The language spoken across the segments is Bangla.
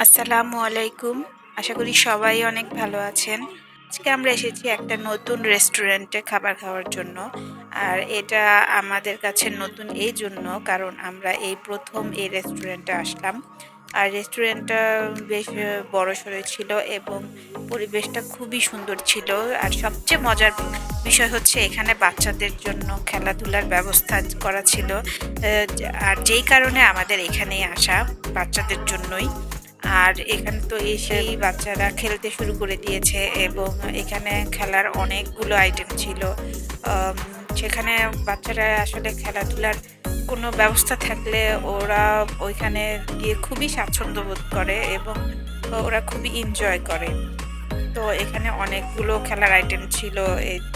আসসালামু আলাইকুম। আশা করি সবাই অনেক ভালো আছেন। আজকে আমরা এসেছি একটা নতুন রেস্টুরেন্টে খাবার খাওয়ার জন্য। আর এটা আমাদের কাছে নতুন এই জন্য কারণ আমরা এই প্রথম এই রেস্টুরেন্টে আসলাম। আর রেস্টুরেন্টটা বেশ বড়সড় ছিল এবং পরিবেশটা খুবই সুন্দর ছিল। আর সবচেয়ে মজার বিষয় হচ্ছে এখানে বাচ্চাদের জন্য খেলাধুলার ব্যবস্থা করা ছিল। আর যেই কারণে আমাদের এখানেই আসা, বাচ্চাদের জন্যই। আর এখানে তো এসেই বাচ্চারা খেলতে শুরু করে দিয়েছে এবং এখানে খেলার অনেকগুলো আইটেম ছিল। আম, সেখানে বাচ্চারা আসলে খেলাধুলার কোনো ব্যবস্থা থাকলে ওরা ওইখানে গিয়ে খুবই স্বাচ্ছন্দ্য বোধ করে এবং ওরা খুবই এনজয় করে। তো এখানে অনেকগুলো খেলার আইটেম ছিল।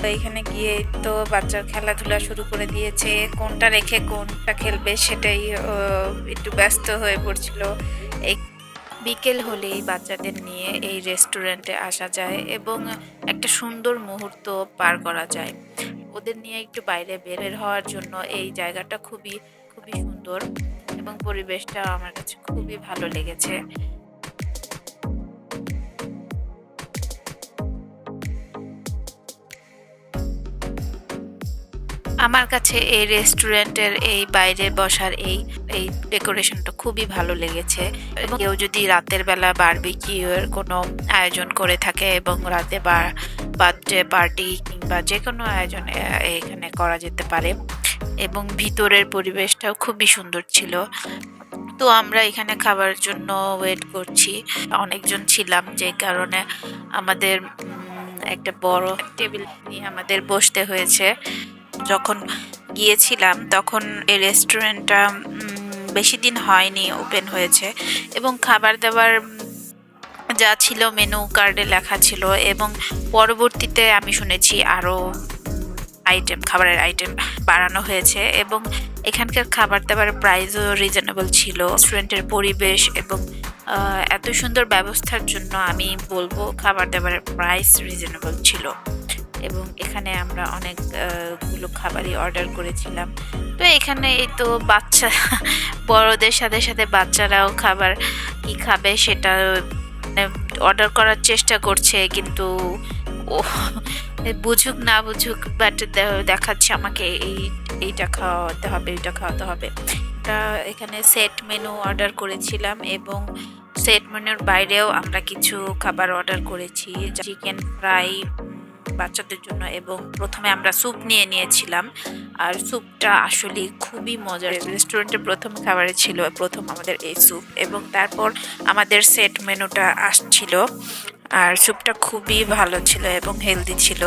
তো এখানে গিয়ে তো বাচ্চার খেলাধুলা শুরু করে দিয়েছে, কোনটা রেখে কোনটা খেলবে সেটাই একটু ব্যস্ত হয়ে পড়ছিল। এই বিকেল হলেই বাচ্চাদের নিয়ে এই রেস্টুরেন্টে আসা যায় এবং একটা সুন্দর মুহূর্ত পার করা যায়। ওদের নিয়ে একটু বাইরে বের হওয়ার জন্য এই জায়গাটা খুবই খুবই সুন্দর এবং পরিবেশটা আমার কাছে খুবই ভালো লেগেছে। আমার কাছে এই রেস্টুরেন্টের এই বাইরে বসার এই এই ডেকোরেশনটা খুবই ভালো লেগেছে। এবং কেউ যদি রাতের বেলা বারবিকিউ এর কোনো আয়োজন করে থাকে এবং রাতে বার্থডে পার্টি কিংবা যে কোনো আয়োজন এখানে করা যেতে পারে। এবং ভিতরের পরিবেশটাও খুবই সুন্দর ছিল। তো আমরা এখানে খাবার জন্য ওয়েট করছি, অনেকজন ছিলাম যে কারণে আমাদের একটা বড় টেবিল নিয়ে আমাদের বসতে হয়েছে। যখন গিয়েছিলাম তখন এই রেস্টুরেন্টটা বেশি দিন হয়নি ওপেন হয়েছে এবং খাবার দাবার যা ছিল মেনু কার্ডে লেখা ছিল এবং পরবর্তীতে আমি শুনেছি আরও খাবারের আইটেম বাড়ানো হয়েছে এবং এখানকার খাবার দাবার প্রাইসও রিজনেবল ছিল। রেস্টুরেন্টের পরিবেশ এবং এত সুন্দর ব্যবস্থার জন্য আমি বলবো খাবার দাবারের প্রাইস রিজনেবল ছিল। এবং এখানে আমরা অনেকগুলো খাবারই অর্ডার করেছিলাম। তো এখানে এই তো বাচ্চা বড়দের সাথে সাথে বাচ্চারাও খাবার কি খাবে সেটা অর্ডার করার চেষ্টা করছে, কিন্তু ও বুঝুক না বুঝুক বাট দেখাচ্ছে আমাকে এইটা খাওয়াতে হবে, এইটা খাওয়াতে হবে। এখানে সেট মেনু অর্ডার করেছিলাম এবং সেট মেনুর বাইরেও আমরা কিছু খাবার অর্ডার করেছি, চিকেন ফ্রাই বাচ্চাদের জন্য। এবং প্রথমে আমরা স্যুপ নিয়েছিলাম আর স্যুপটা আসলে খুবই মজার। রেস্টুরেন্টের প্রথম খাবারে ছিল প্রথম আমাদের এই স্যুপ এবং তারপর আমাদের সেট মেনুটা আসছিল। আর স্যুপটা খুবই ভালো ছিল এবং হেলদি ছিল।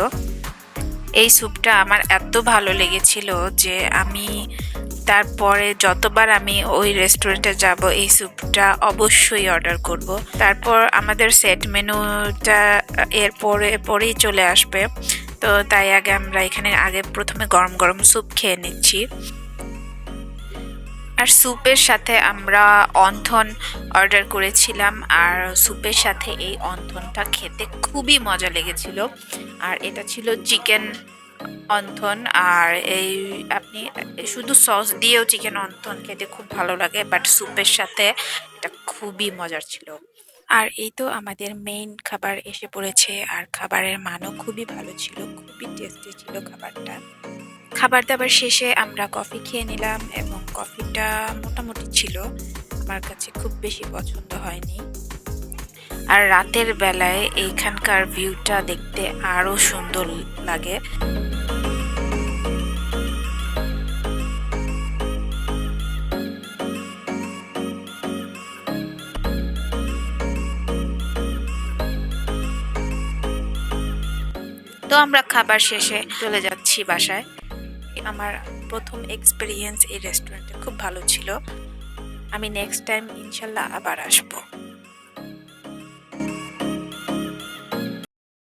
এই স্যুপটা আমার এত ভালো লেগেছিল যে আমি তারপরে যতবার আমি ওই রেস্টুরেন্টে যাব এই স্যুপটা অবশ্যই অর্ডার করব। তারপর আমাদের সেট মেনুটা এর পরেই চলে আসবে। তো তাই আমরা এখানে প্রথমে গরম গরম স্যুপ খেয়ে নিচ্ছি। আর স্যুপের সাথে আমরা অন্থন অর্ডার করেছিলাম আর স্যুপের সাথে এই অন্থনটা খেতে খুবই মজা লেগেছিল। আর এটা ছিল চিকেন অন্থন। আর এই আপনি শুধু সস দিয়েও চিকেন অন্থন খেতে খুব ভালো লাগে, বাট স্যুপের সাথে এটা খুবই মজার ছিল। আর এই তো আমাদের মেইন খাবার এসে পড়েছে আর খাবারের মানও খুবই ভালো ছিল, খুবই টেস্টি ছিল খাবারটা। খাবার দাবার শেষে আমরা কফি খেয়ে নিলাম এবং কফিটা মোটামুটি ছিল, আমার কাছে খুব বেশি পছন্দ হয়নি। আর রাতের বেলায় এইখানকার ভিউটা দেখতে আরো সুন্দর লাগে। তো আমরা খাবার শেষে চলে যাচ্ছি বাসায়। আমার প্রথম এক্সপিরিয়েন্স এই রেস্টুরেন্টে খুব ভালো ছিল। আমি নেক্সট টাইম ইনশাল্লাহ আবার আসবো।